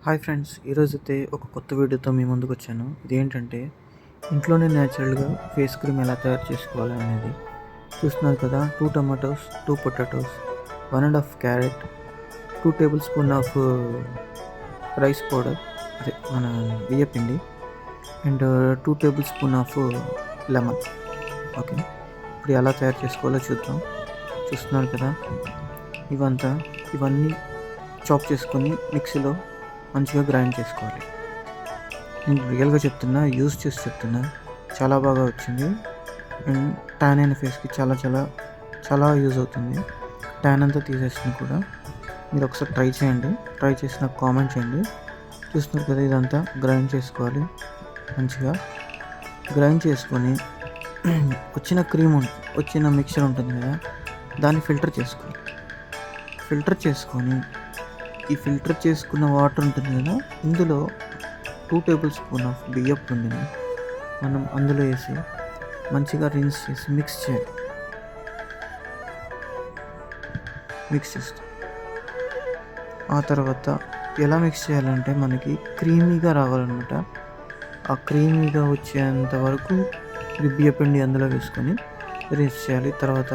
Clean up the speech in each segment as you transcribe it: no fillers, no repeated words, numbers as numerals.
Hi friends, ఈరోజైతే ఒక కొత్త వీడియోతో మీ ముందుకు వచ్చాను. ఇదేంటంటే ఇంట్లోనే న్యాచురల్గా ఫేస్ క్రీమ్ ఎలా తయారు చేసుకోవాలి అనేది చూస్తున్నారు కదా. 2 tomatoes, 2 potatoes, 1.5 carrot, 2 table spoon of rice powder, అదే మన బియ్యపిండి, and 2 table spoon of lemon. Okay, ఇప్పుడు ఎలా తయారు చేసుకోవాలో చూద్దాం. చూస్తున్నారు కదా, ఇవన్నీ చాప్ చేసుకొని మిక్సీలో మంచిగా గ్రైండ్ చేసుకోవాలి. నేను రియల్గా చెప్తున్నా, యూజ్ చేసి చెప్తున్నా, చాలా బాగా వచ్చింది. అండ్ ట్యాన్ అయిన ఫేస్కి చాలా చాలా చాలా యూజ్ అవుతుంది. ట్యాన్ అంతా తీసేస్తుంది కూడా. మీరు ఒకసారి ట్రై చేయండి. ట్రై చేసి నాకు కామెంట్ చేయండి. చూస్తున్నారు కదా, ఇదంతా గ్రైండ్ చేసుకోవాలి. మంచిగా గ్రైండ్ చేసుకొని వచ్చిన మిక్చర్ ఉంటుంది కదా, దాన్ని ఫిల్టర్ చేసుకొని ఈ ఫిల్టర్ చేసుకున్న వాటర్ ఉంటుంది కదా, ఇందులో 2 టేబుల్ స్పూన్ ఆఫ్ బియ్యపు పిండిని మనం అందులో వేసి మంచిగా రిన్స్ చేసి మిక్స్ చేస్తాం. ఆ తర్వాత ఎలా మిక్స్ చేయాలంటే, మనకి క్రీమీగా రావాలన్నమాట. ఆ క్రీమీగా వచ్చేంత వరకు బియ్యపిండి అందులో వేసుకొని రిన్స్ చేయాలి. తర్వాత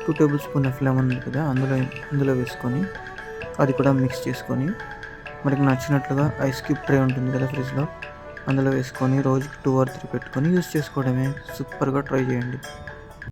2 టేబుల్ స్పూన్ ఆఫ్ లెమన్ ఉంది కదా, అందులో వేసుకొని అది కూడా మిక్స్ చేసుకొని, మనకి నచ్చినట్లుగా ఐస్ క్యూబ్ ట్రే ఉంటుంది కదా ఫ్రిడ్జ్లో, అందులో వేసుకొని రోజుకి 2 or 3 పెట్టుకొని యూజ్ చేసుకోవడమే. సూపర్గా ట్రై చేయండి.